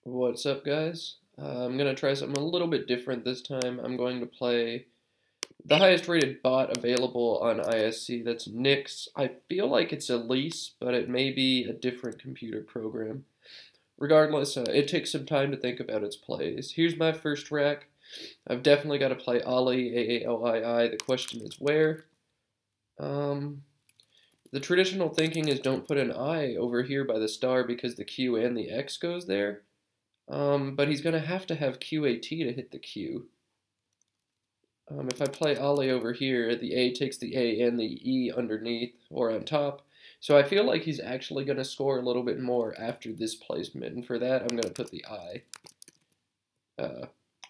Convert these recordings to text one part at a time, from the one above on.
What's up, guys? I'm going to try something a little bit different this time. I'm going to play the highest rated bot available on ISC. That's Nix. I feel like it's Elise, but it may be a different computer program. Regardless, it takes some time to think about its plays. Here's my first rack. I've definitely got to play Ollie, A-A-L-I-I. The question is where? The traditional thinking is don't put an I over here by the star because the Q and the X goes there. But he's going to have QAT to hit the Q. If I play Ollie over here, the A takes the A and the E underneath or on top. So I feel like he's actually going to score a little bit more after this placement. And for that, I'm going to put the I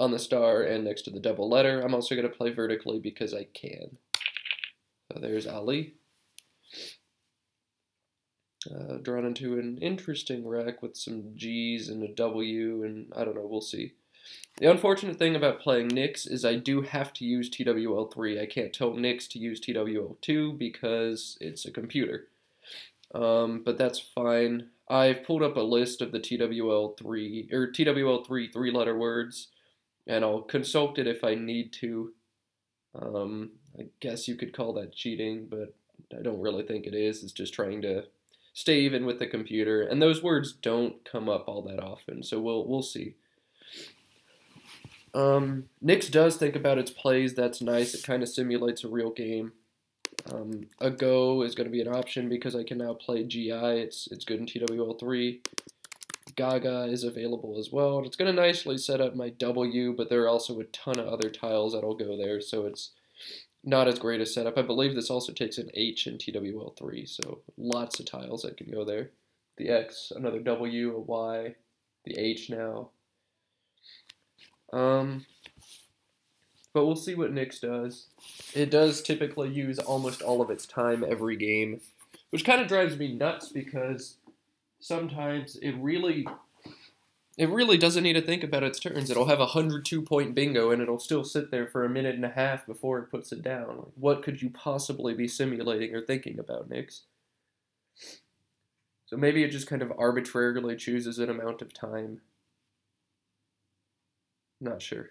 on the star and next to the double letter. I'm also going to play vertically because I can. So there's Ollie. Drawn into an interesting rack with some G's and a W, and I don't know, we'll see. The unfortunate thing about playing Nix is I do have to use TWL3. I can't tell Nix to use TWL2 because it's a computer. But that's fine. I've pulled up a list of the TWL3 three-letter words, and I'll consult it if I need to. I guess you could call that cheating, but I don't really think it is. It's just trying to stay even with the computer, and those words don't come up all that often, so we'll see. Nix does think about its plays. That's nice. It kind of simulates a real game. A go is going to be an option because I can now play GI. It's good in TWL3. Gaga is available as well, and it's going to nicely set up my W, but there are also a ton of other tiles that'll go there, so it's not as great a setup. I believe this also takes an H in TWL3, so lots of tiles that can go there. The X, another W, a Y, the H now. But we'll see what Nix does. It does typically use almost all of its time every game, which kind of drives me nuts because sometimes it really doesn't need to think about its turns. It'll have a 102-point bingo, and it'll still sit there for a minute and a half before it puts it down. Like, what could you possibly be simulating or thinking about, Nix? So maybe it just kind of arbitrarily chooses an amount of time. Not sure.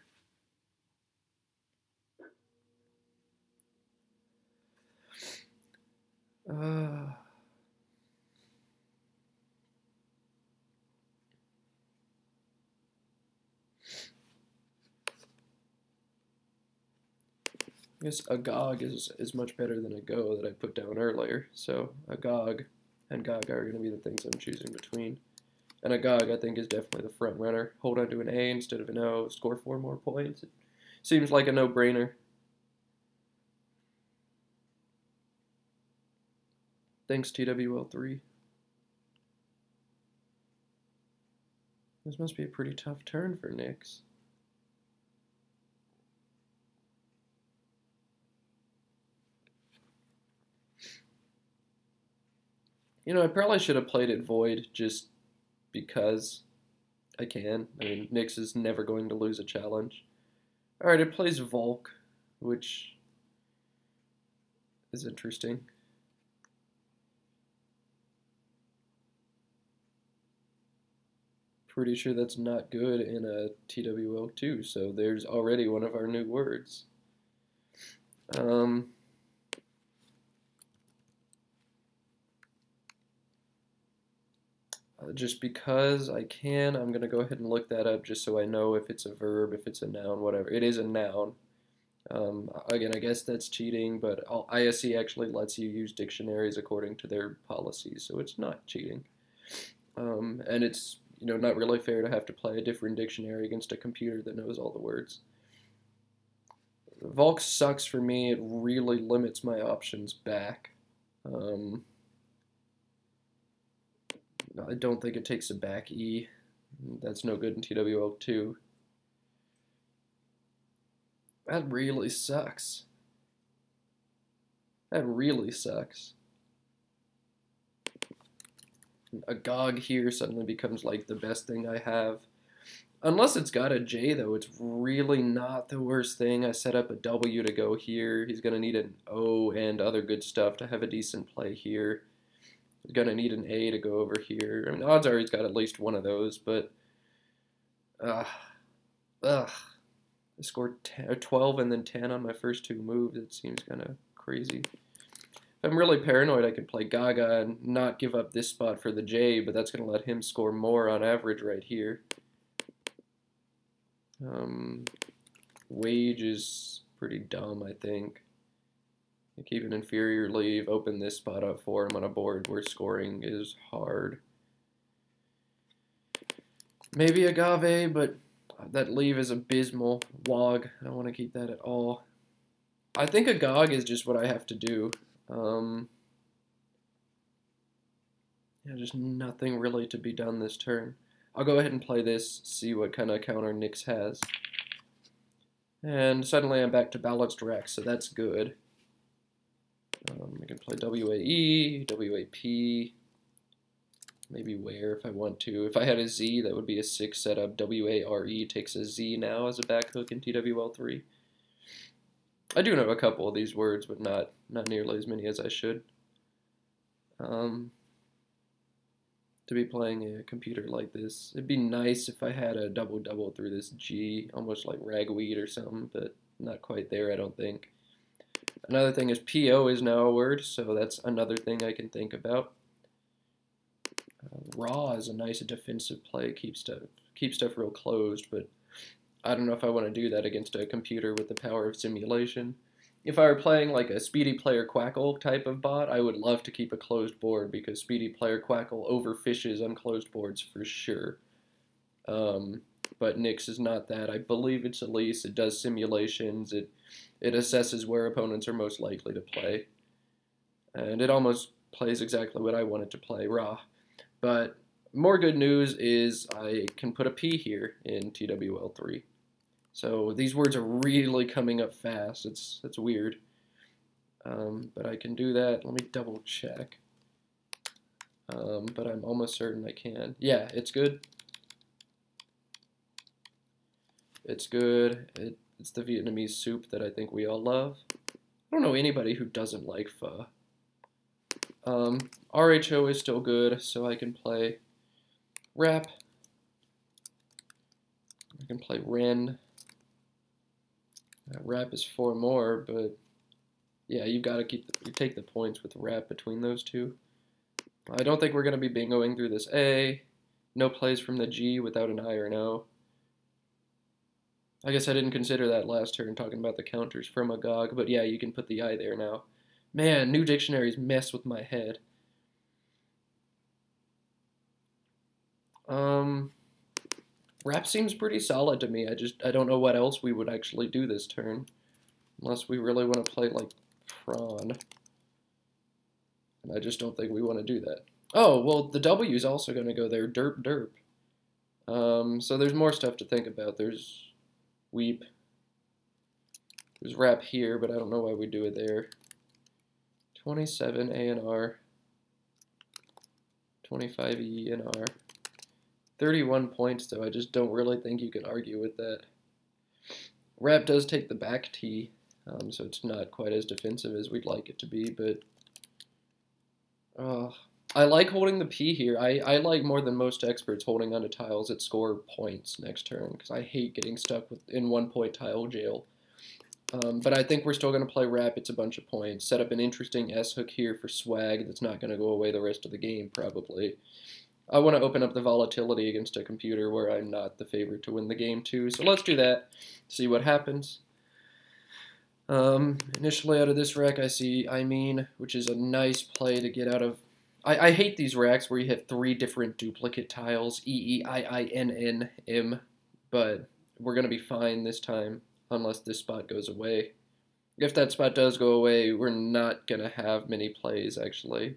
I guess Agog is much better than a go that I put down earlier. So Agog and Gaga are going to be the things I'm choosing between. And Agog, I think, is definitely the front runner. Hold on to an A instead of an O, score 4 more points. It seems like a no-brainer. Thanks, TWL3. This must be a pretty tough turn for Nix. You know, I probably should have played it Void just because I can. I mean, Nix is never going to lose a challenge. Alright, it plays Volk, which is interesting. Pretty sure that's not good in a TWL2, so there's already one of our new words. Just because I can, I'm going to go ahead and look that up just so I know if it's a verb, if it's a noun, whatever. It is a noun. Again, I guess that's cheating, but ISC actually lets you use dictionaries according to their policies, so it's not cheating. And it's, you know, not really fair to have to play a different dictionary against a computer that knows all the words. Volk sucks for me. It really limits my options back. I don't think it takes a back E. That's no good in TWL2. That really sucks. That really sucks. A GOG here suddenly becomes like the best thing I have. Unless it's got a J, though, it's really not the worst thing. I set up a W to go here. He's going to need an O and other good stuff to have a decent play here. He's going to need an A to go over here. I mean, odds are he's got at least one of those, but Ugh. Ugh. I scored 10, 12 and then 10 on my first two moves. It seems kind of crazy. If I'm really paranoid, I could play Gaga and not give up this spot for the J, but that's going to let him score more on average right here. Wage is pretty dumb, I think. Keep an inferior leave, open this spot up for him on a board where scoring is hard. Maybe Agave, but that leave is abysmal. Wog, I don't want to keep that at all. I think Agog is just what I have to do. Yeah, just nothing really to be done this turn. I'll go ahead and play this, see what kind of counter Nix has. And suddenly I'm back to balanced racks, so that's good. I can play WAE, WAP, maybe Where if I want to. If I had a Z, that would be a 6 setup. WARE takes a Z now as a back hook in TWL3. I do know a couple of these words, but not nearly as many as I should. To be playing a computer like this, it'd be nice if I had a double-double through this G, almost like ragweed or something, but not quite there, I don't think. Another thing is PO is now a word, so that's another thing I can think about. Raw is a nice defensive play, keep stuff real closed, but I don't know if I want to do that against a computer with the power of simulation. If I were playing like a Speedy Player Quackle type of bot, I would love to keep a closed board because Speedy Player Quackle overfishes unclosed boards for sure. But Nix is not that. I believe it's Elise. It does simulations. It assesses where opponents are most likely to play. And it almost plays exactly what I want it to play, raw. But more good news is I can put a P here in TWL3. So these words are really coming up fast. It's weird. But I can do that. Let me double check. But I'm almost certain I can. Yeah, it's good. It's good. It's the Vietnamese soup that I think we all love. I don't know anybody who doesn't like pho. RHO is still good, so I can play Rap. I can play Ren. Rap is 4 more, but yeah, you've got to take the points with Rap between those two. I don't think we're going to be bingoing through this A. No plays from the G without an I or an O. I guess I didn't consider that last turn talking about the counters from Agog, but yeah, you can put the I there now. Man, new dictionaries mess with my head. Rap seems pretty solid to me. I don't know what else we would actually do this turn. Unless we really want to play like Prawn. And I just don't think we want to do that. Oh, well, the W is also going to go there. Derp, derp. So there's more stuff to think about. There's Weep. There's Rap here, but I don't know why we do it there. 27 A and R. 25 E and R. 31 points, though. I just don't really think you can argue with that. Rap does take the back T, so it's not quite as defensive as we'd like it to be, but I like holding the P here. I like more than most experts holding onto tiles that score points next turn, because I hate getting stuck in 1-point tile jail. But I think we're still going to play Rap. It's a bunch of points. Set up an interesting S hook here for swag that's not going to go away the rest of the game, probably. I want to open up the volatility against a computer where I'm not the favorite to win the game too. So let's do that, see what happens. Initially out of this rack I see I mean, which is a nice play to get out of. I hate these racks where you have 3 different duplicate tiles, E-E-I-I-N-N-M, but we're going to be fine this time unless this spot goes away. If that spot does go away, we're not going to have many plays actually.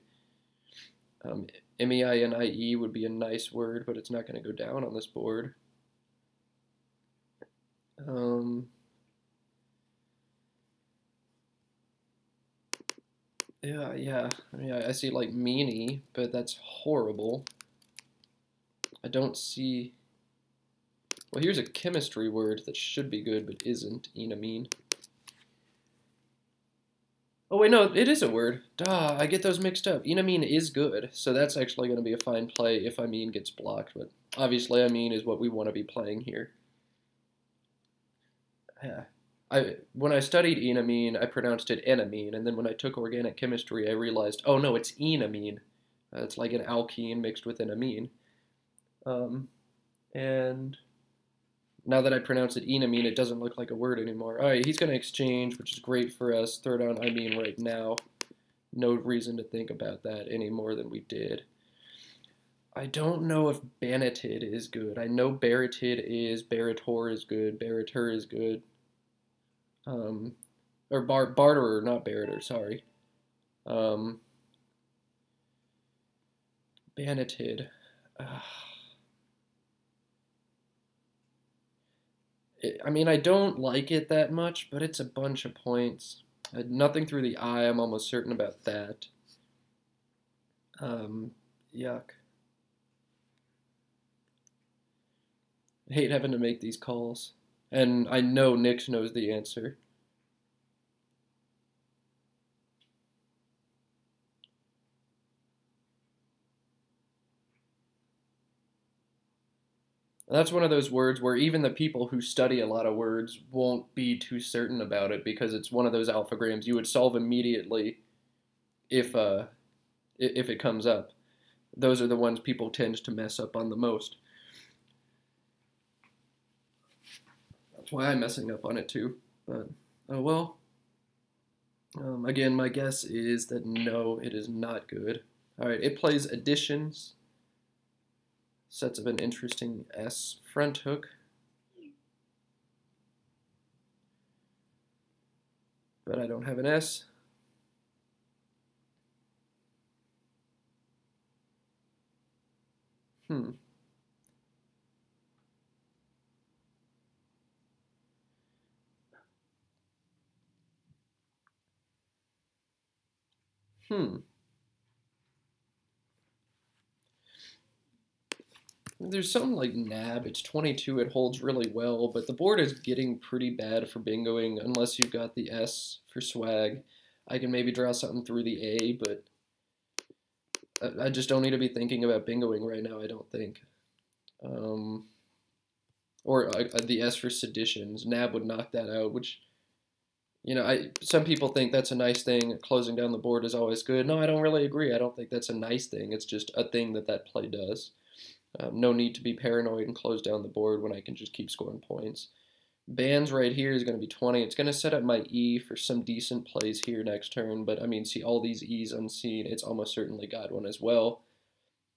M-E-I-N-I-E would be a nice word, but it's not going to go down on this board. Yeah. I mean, I see like meanie, but that's horrible. I don't see. Well, here's a chemistry word that should be good, but isn't. Enamine. Oh wait, no, it is a word. Duh, I get those mixed up. Enamine is good, so that's actually going to be a fine play if Imine gets blocked, but obviously Imine is what we want to be playing here. Yeah. When I studied enamine, I pronounced it enamine, and then when I took organic chemistry, I realized, oh no, it's enamine. It's like an alkene mixed with an amine. Um, and now that I pronounce it enamine, it doesn't look like a word anymore. All right, he's going to exchange, which is great for us. Throw down imine right now. No reason to think about that any more than we did. I don't know if Banatid is good. I know Baratid is, Barator is good, Baratur is good. Um, or Barterer, not Barator, sorry. Um, Banatid. I mean, I don't like it that much, but it's a bunch of points. Nothing through the eye, I'm almost certain about that. Um, Yuck. I hate having to make these calls. And I know Nix knows the answer. That's one of those words where even the people who study a lot of words won't be too certain about it because it's one of those alphagrams you would solve immediately if if it comes up. Those are the ones people tend to mess up on the most. That's why I'm messing up on it too. But oh well. Again, my guess is that no, it is not good. All right, it plays additions. Sets of an interesting S front hook. But I don't have an S. Hmm. Hmm. There's something like nab. It's 22. It holds really well, but the board is getting pretty bad for bingoing unless you've got the S for swag. I can maybe draw something through the A, but I just don't need to be thinking about bingoing right now, I don't think. Um, or the S for seditions. Nab would knock that out, which, some people think that's a nice thing. Closing down the board is always good. No, I don't really agree. I don't think that's a nice thing. It's just a thing that play does. No need to be paranoid and close down the board when I can just keep scoring points. Bands right here is going to be 20. It's going to set up my E for some decent plays here next turn, but I mean, see all these E's unseen. It's almost certainly got one as well.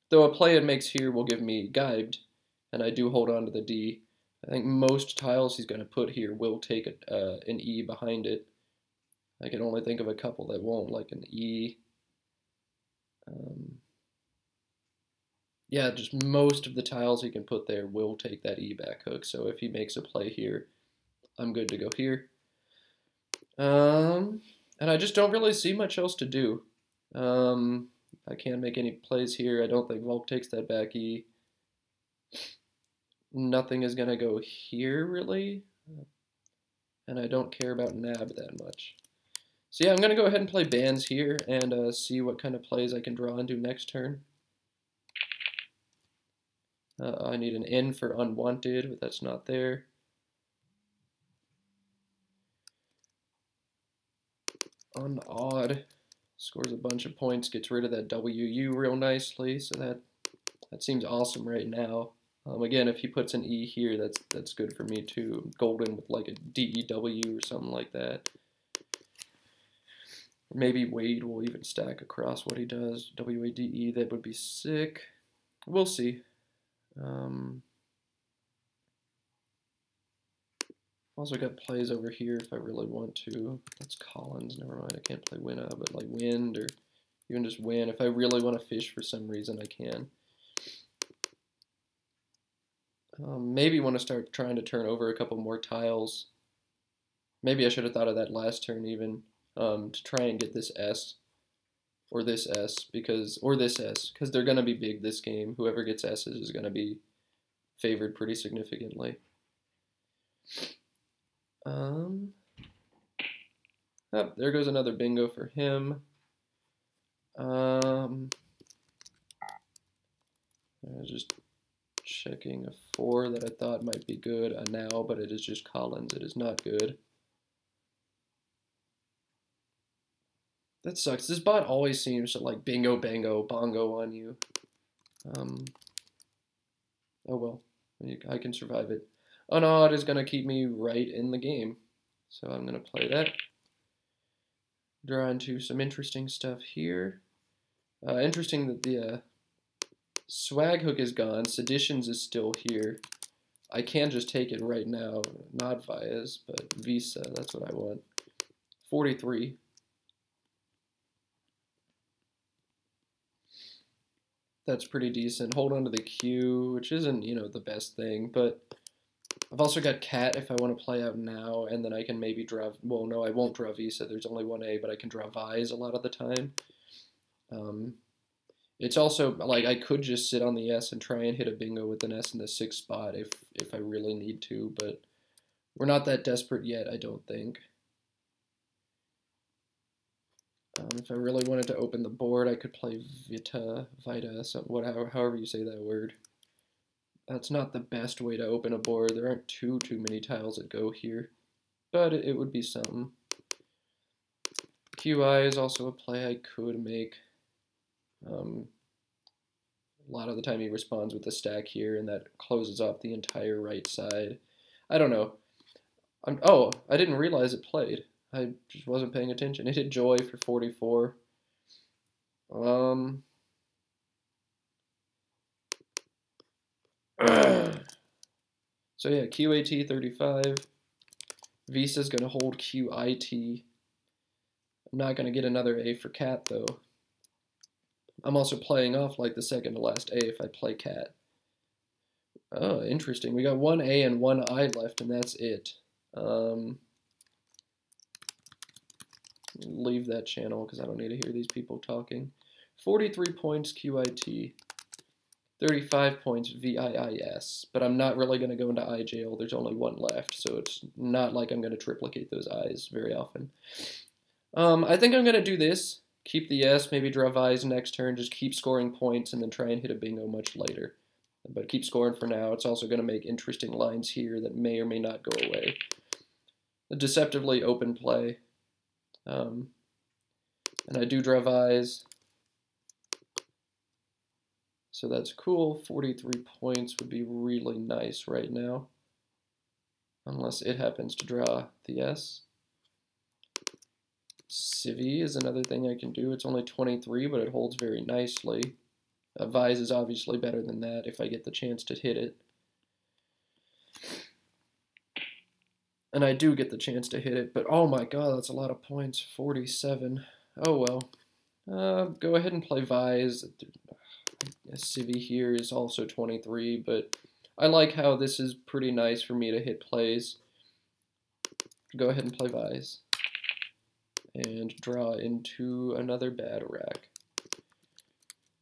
Though a play it makes here will give me Geibed, and I do hold on to the D. I think most tiles he's going to put here will take an E behind it. I can only think of a couple that won't, like an E. Yeah, just most of the tiles he can put there will take that E back hook. So if he makes a play here, I'm good to go here. And I just don't really see much else to do. I can't make any plays here. I don't think Volk takes that back E. Nothing is going to go here, really. And I don't care about nab that much. So yeah, I'm going to go ahead and play bands here and see what kind of plays I can draw and do next turn. I need an N for unwanted, but that's not there. Unodd scores a bunch of points, gets rid of that WU real nicely, so that seems awesome right now. Again, if he puts an E here, that's good for me too. Golden with like a DEW or something like that. Maybe Wade will even stack across what he does. WADE, that would be sick. We'll see. Also got plays over here if I really want to. That's Collins, never mind. I can't play Winna, but like Wind or even just Win. If I really want to fish for some reason, I can. Maybe want to start trying to turn over a couple more tiles. Maybe I should have thought of that last turn even, to try and get this S or this S or this S because they're gonna be big this game. Whoever gets S's is gonna be favored pretty significantly. Oh, there goes another bingo for him. I was just checking a 4 that I thought might be good, a now, but it is just Collins. It is not good. That sucks. This bot always seems to like bingo, bango, bongo on you. Oh well, I can survive it. Unodd is going to keep me right in the game. So I'm going to play that. Draw into some interesting stuff here. Interesting that the swag hook is gone. Seditions is still here. I can just take it right now. Not Vias, but Visa. That's what I want. 43. That's pretty decent. Hold on to the Q, which isn't, you know, the best thing, but I've also got Cat if I want to play out now, and then I can maybe draw, well, no, I won't draw Visa, there's only one A, but I can draw Vise a lot of the time. It's also, like, I could just sit on the S and try and hit a bingo with an S in the 6th spot if I really need to, but we're not that desperate yet, I don't think. If I really wanted to open the board, I could play Vita, however you say that word. That's not the best way to open a board. There aren't too many tiles that go here, but it would be something. QI is also a play I could make. A lot of the time he responds with a stack here, and that closes off the entire right side. I don't know. Oh, I didn't realize it played. I just wasn't paying attention. It hit Joy for 44. So yeah, QAT 35. Visa's going to hold QIT. I'm not going to get another A for Cat, though. I'm also playing off like the second to last A if I play Cat. Oh, interesting. We got one A and one I left, and that's it. Leave that channel because I don't need to hear these people talking. 43 points QIT. 35 points VIIS, but I'm not really going to go into I jail. There's only one left, so it's not like I'm going to triplicate those I's very often. I think I'm going to do this. Keep the S, maybe draw I's next turn, just keep scoring points, and then try and hit a bingo much later. But keep scoring for now. It's also going to make interesting lines here that may or may not go away. A deceptively open play. And I do draw I's. So that's cool. 43 points would be really nice right now. Unless it happens to draw the S. Civvy is another thing I can do. It's only 23, but it holds very nicely. Vise is obviously better than that if I get the chance to hit it. And I do get the chance to hit it, but oh my god, that's a lot of points. 47. Oh well. Go ahead and play Vise. Civvy here is also 23, but I like how this is pretty nice for me to hit plays. Go ahead and play Vise. And draw into another bad rack.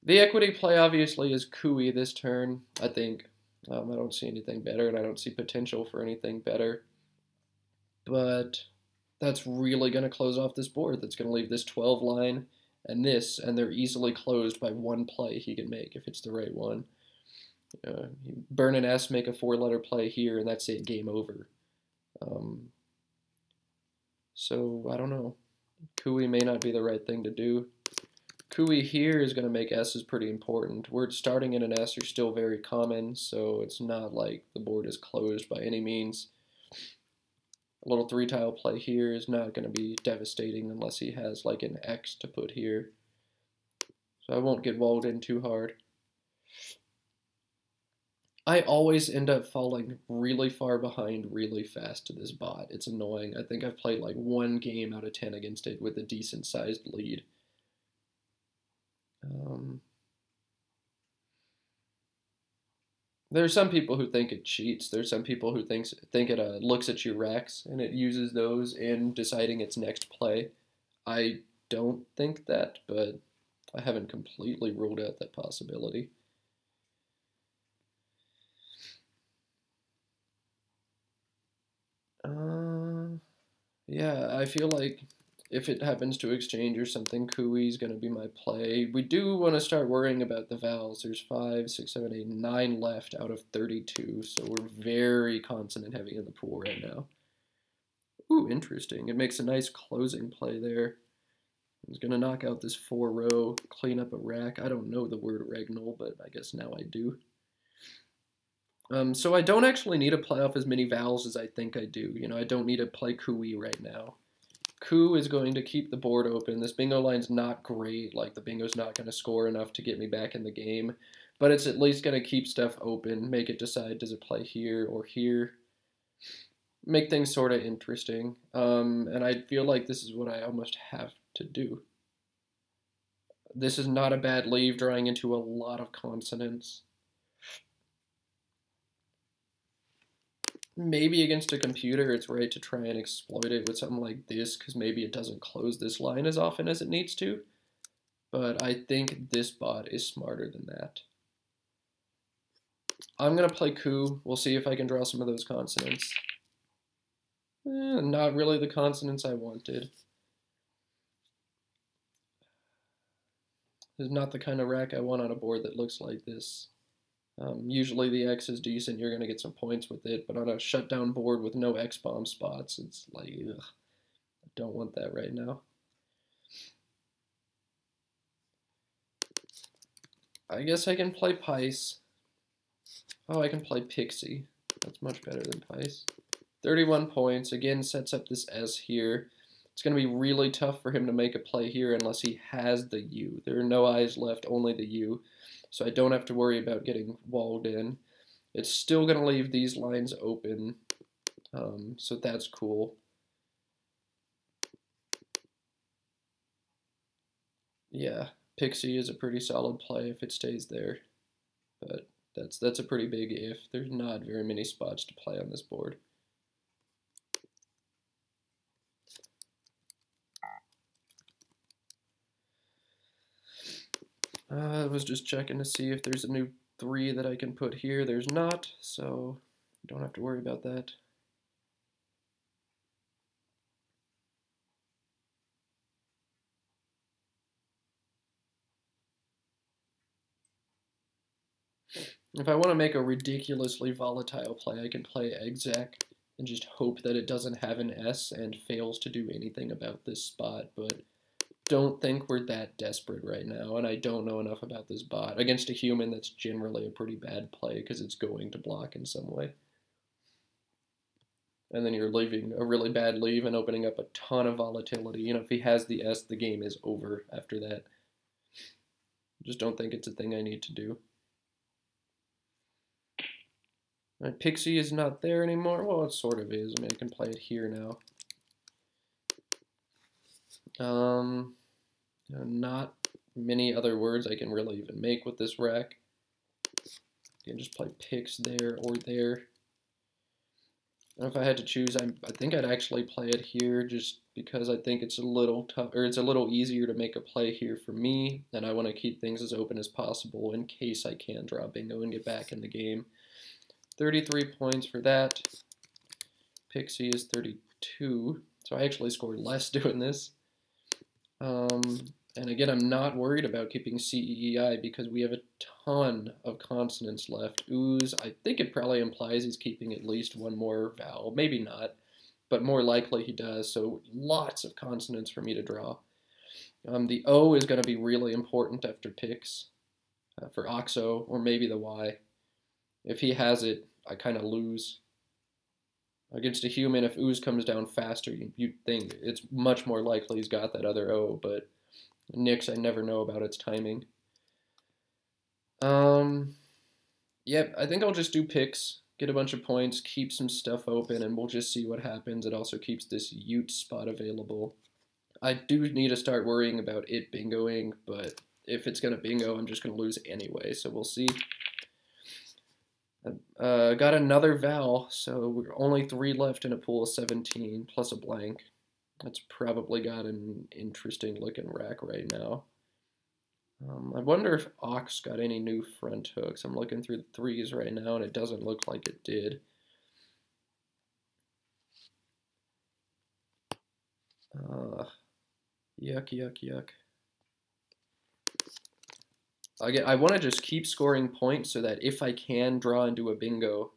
The equity play obviously is Cooey this turn, I think. I don't see anything better, and I don't see potential for anything better. But that's really going to close off this board. That's going to leave this 12 line and this, and they're easily closed by one play he can make if it's the right one. Burn an S, make a 4-letter play here, and that's it, game over. So, I don't know. Cooey may not be the right thing to do. Cooey here is going to make S's pretty important. Words starting in an S are still very common, so it's not like the board is closed by any means. A little 3-tile play here is not going to be devastating unless he has like an X to put here. So I won't get walled in too hard. I always end up falling really far behind really fast to this bot. It's annoying. I think I've played like 1 game out of 10 against it with a decent sized lead. There are some people who think it cheats. There's some people who think it looks at your racks and it uses those in deciding its next play. I don't think that, but I haven't completely ruled out that possibility. Yeah, I feel like if it happens to exchange or something, Cooey's going to be my play. We do want to start worrying about the vowels. There's 5, 6, 7, 8, 9 left out of 32, so we're very consonant heavy in the pool right now. Ooh, interesting. It makes a nice closing play there. He's going to knock out this 4-row, clean up a rack. I don't know the word regnal, but I guess now I do. So I don't actually need to play off as many vowels as I think I do. You know, I don't need to play Cooey right now. Coo is going to keep the board open. This bingo line's not great. Like, the bingo's not going to score enough to get me back in the game. But it's at least going to keep stuff open, make it decide, does it play here or here? Make things sort of interesting. And I feel like this is what I almost have to do. This is not a bad leave, drawing into a lot of consonants. Maybe against a computer, it's right to try and exploit it with something like this, because maybe it doesn't close this line as often as it needs to. But I think this bot is smarter than that. I'm going to play Coo. We'll see if I can draw some of those consonants. Not really the consonants I wanted. This is not the kind of rack I want on a board that looks like this. Usually the X is decent, you're going to get some points with it, but on a shutdown board with no X-bomb spots, it's like, ugh, I don't want that right now. I guess I can play Pice. Oh, I can play Pixie. That's much better than Pice. 31 points, again sets up this S here. It's going to be really tough for him to make a play here unless he has the U. There are no I's left, only the U. So I don't have to worry about getting walled in. It's still going to leave these lines open, so that's cool. Yeah, Pixie is a pretty solid play if it stays there, but that's a pretty big if. There's not very many spots to play on this board. I was just checking to see if there's a new 3 that I can put here. There's not, so don't have to worry about that. If I want to make a ridiculously volatile play, I can play Exec and just hope that it doesn't have an S and fails to do anything about this spot, but don't think we're that desperate right now, and I don't know enough about this bot. Against a human, that's generally a pretty bad play because it's going to block in some way. And then you're leaving a really bad leave and opening up a ton of volatility. You know, if he has the S, the game is over after that. Just don't think it's a thing I need to do. My Pixie is not there anymore. Well, it sort of is. I mean, I can play it here now. Not many other words I can really even make with this rack. You can just play Pix there or there. And if I had to choose, I think I'd actually play it here just because I think it's a little tough, or it's a little easier to make a play here for me, and I want to keep things as open as possible in case I can draw bingo and get back in the game. 33 points for that. Pixie is 32, so I actually scored less doing this. And again, I'm not worried about keeping CEEI because we have a ton of consonants left. Ooze, I think it probably implies he's keeping at least one more vowel. Maybe not, but more likely he does, so lots of consonants for me to draw. The O is going to be really important after Pix for OXO, or maybe the Y. If he has it, I kind of lose. Against a human, if Ooze comes down faster, you'd think it's much more likely he's got that other O, but Nix, I never know about its timing. Yep, I think I'll just do Pix, get a bunch of points, keep some stuff open, and we'll just see what happens. It also keeps this Ute spot available. I do need to start worrying about it bingoing, but if it's going to bingo, I'm just going to lose anyway, so we'll see. Got another vowel, so we're only 3 left in a pool of 17, plus a blank. That's probably got an interesting looking rack right now. I wonder if Ox got any new front hooks. I'm looking through the 3s right now, and it doesn't look like it did. Yuck, yuck, yuck. I want to just keep scoring points so that if I can draw into a bingo,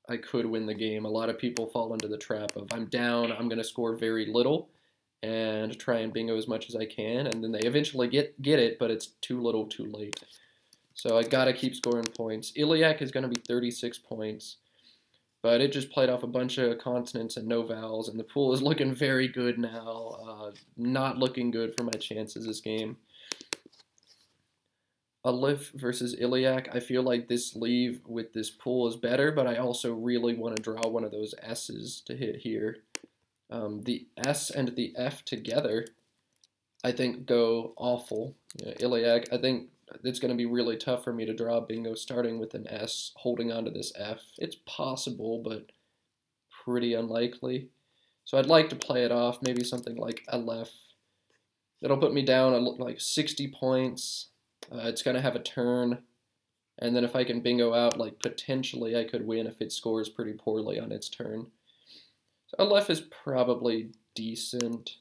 I could win the game. A lot of people fall into the trap of I'm down, I'm going to score very little and try and bingo as much as I can, and then they eventually get it, but it's too little too late. So I got to keep scoring points. Iliac is going to be 36 points, but it just played off a bunch of consonants and no vowels, and the pool is looking very good now. Not looking good for my chances this game. Aleph versus Iliac, I feel like this leave with this pool is better, but I also really want to draw one of those S's to hit here. The S and the F together, I think, go awful. Iliac, I think it's going to be really tough for me to draw a bingo starting with an S, holding onto this F. It's possible, but pretty unlikely. So I'd like to play it off, maybe something like Aleph. It'll put me down like 60 points. It's going to have a turn, and then if I can bingo out, like potentially I could win if it scores pretty poorly on its turn. So Aleph is probably decent.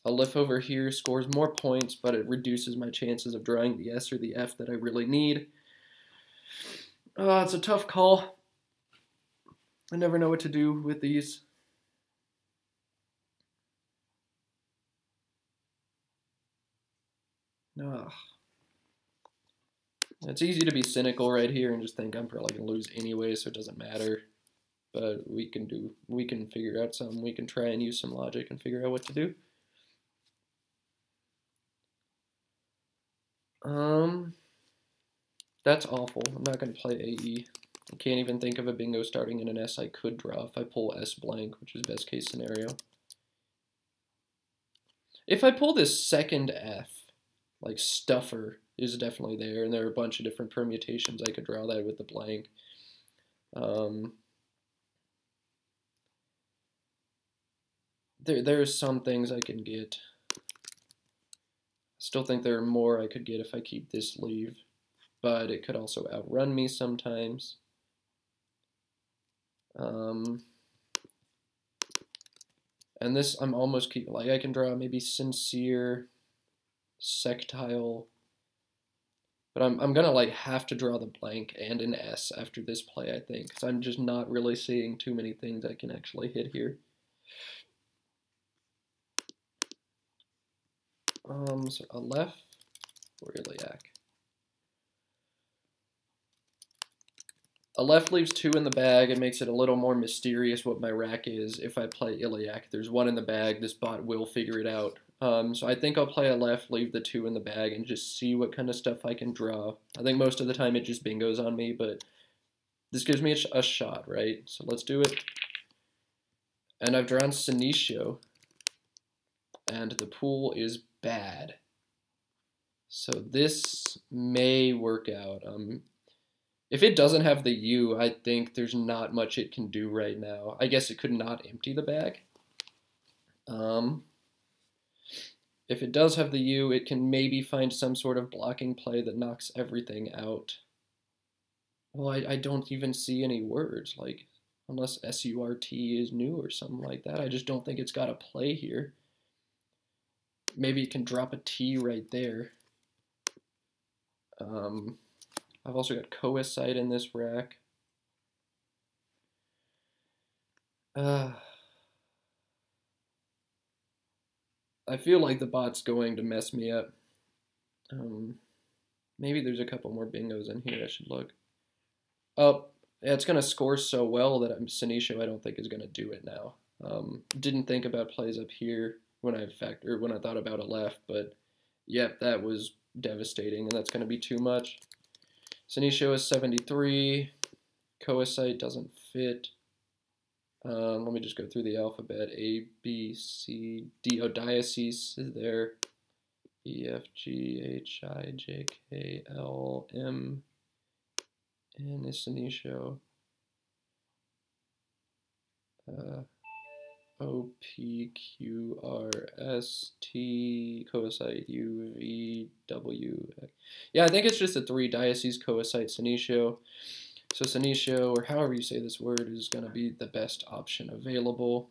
Aleph over here scores more points, but it reduces my chances of drawing the S or the F that I really need. It's a tough call. I never know what to do with these. Ugh. It's easy to be cynical right here and just think I'm probably going to lose anyway, so it doesn't matter. But we can figure out something. We can try and use some logic and figure out what to do. That's awful. I'm not going to play AE. I can't even think of a bingo starting in an S I could draw if I pull S blank, which is best case scenario. If I pull this second F, like stuffer is definitely there, and there are a bunch of different permutations I could draw that with the blank. There are some things I can get. I still think there are more I could get if I keep this leave, but it could also outrun me sometimes. And this I'm almost keeping, like I can draw maybe sincere, sectile, but I'm gonna like have to draw the blank and an S after this play, I think, because I'm just not really seeing too many things I can actually hit here. So Aleph or Iliac. Aleph leaves 2 in the bag. It makes it a little more mysterious what my rack is. If I play Iliac, there's 1 in the bag. This bot will figure it out. So I think I'll play Aleph, leave the 2 in the bag, and just see what kind of stuff I can draw. I think most of the time it just bingos on me, but this gives me a shot, right? So let's do it. And I've drawn Senecio, and the pool is bad. So this may work out. If it doesn't have the U, I think there's not much it can do right now. I guess it could not empty the bag. If it does have the U, it can maybe find some sort of blocking play that knocks everything out. Well, I don't even see any words, like, unless SURT is new or something like that. I just don't think it's got a play here. Maybe it can drop a T right there. I've also got coesite in this rack. I feel like the bot's going to mess me up. Maybe there's a couple more bingos in here I should look. Oh, yeah, it's going to score so well that Senecio I don't think is going to do it now. Didn't think about plays up here when I thought about a left, but yep, that was devastating, and that's going to be too much. Senecio is 73. Coesite doesn't fit. Let me just go through the alphabet. A, B, C, D. Oh, diocese is there. E, F, G, H, I, J, K, L, M. N is Senecio. O, P, Q, R, S, T, coesite, U, V, W. Yeah, I think it's just a 3, diocese, coesite, Senecio. So Senecio, or however you say this word, is going to be the best option available.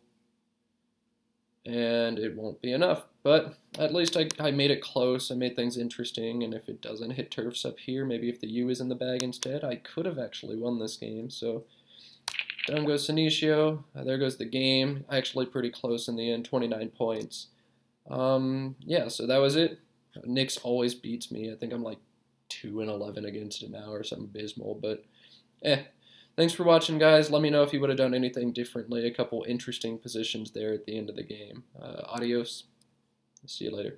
and it won't be enough. But at least I made it close. I made things interesting, and if it doesn't hit turfs up here, maybe if the U is in the bag instead, I could have actually won this game. So down goes Senecio. There goes the game. Actually pretty close in the end, 29 points. Yeah, so that was it. Nick's always beats me. I think I'm like 2-11 against it now or something abysmal, but Thanks for watching, guys. Let me know if you would have done anything differently. A couple interesting positions there at the end of the game. Adios. See you later.